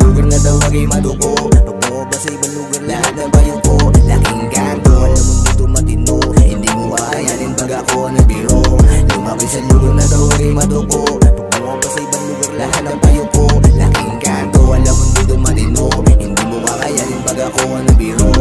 lugar na tawag ay maduko. Pag bumaba sa ibang lugar lahat ng bayo ko. Laking kanto, alam mo dito matino. Hindi mo kakayanin pag ako nagbiro. Lumaki sa lugar na tawag ay maduko. Pag bumaba sa ibang lugar lahat ng bayo ko. Laking kanto, alam mo dito matino. Hindi mo kakayanin pag ako nagbiro.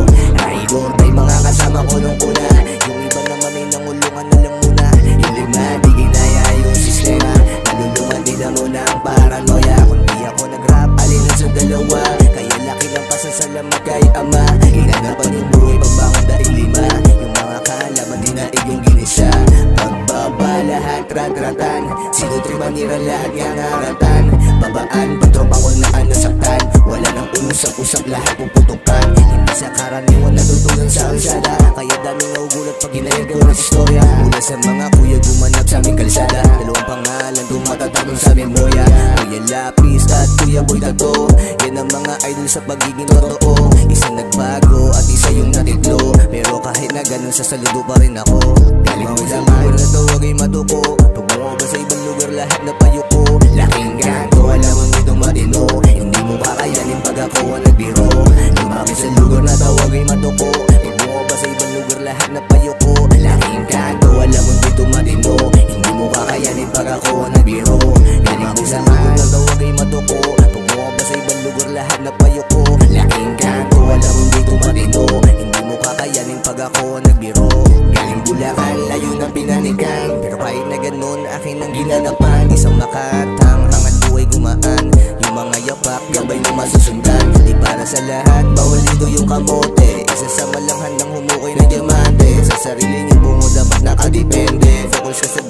Idol, may mga kasama ko nung kuna. Yung iba naman ay nangulungan na lang muna. Yung lima, di ginaya yung sistema. Nalulungan din na muna ang paranoia. Kung di ako nag-rap, alin sa dalawa. Kaya laki ng pasasalamat kay ama. Inagapan yung buhay pagbangon dahil lima. Yung mga kaalaman din na iyong ginisa. Pagbaba lahat rat-ratan. Sinutriman nila lahat ng haratan. Babaan, pagtropa ko na nasaktan. Wala nang usap-usap, lahat puputukan. Hindi sa karaniwan natutunan sa kalsada. Kaya daming naugulat pag ginayag ko ng istorya. Mula sa mga kuya gumanap sa aming kalsada. Dalawang pangalan tumatatagong sa memorya. Kuya Lapis at Kuya Boy Tato. Yan ang mga idol sa pagiging totoo. Isang nagbago at isa yung natitlo. Pero kahit na ganun sa saludo pa rin ako. Galing mo sa mga na tawag ay matuko. Pag bumaba sa ibang lugar lahat na payo ko. Laking ganto, alam mo nitong matino. Hindi mo kakayanin pag ako ang nagbiro. Lumaki sa lugar na tawag ay matuko. Pag bumaba sa ibang lugar lahat na payo ko. Laking ganto, alam mo nitong matino. Hindi mo kakayanin pag ako ang nagbiro. Galing mo sa mga na tawag ay matuko. Pag bumaba sa ibang lugar lahat na payo ko. Laking ganto, alam mo nitong matino. Hindi mo kakayanin pag ako ang nagbiro. Galing Bulacan, layo ng pinanikan. Pero kahit na ganun, akin ang ginanapan. Isang makatang, hangat buhay gumaan. Yung mga yapak, gabay na masusundan. Di para sa lahat, bawal dito yung kamote. Isa sa malang handang humukay na diamante. Sa sarili niyong bungo dapat nakadepende. Focus ka sa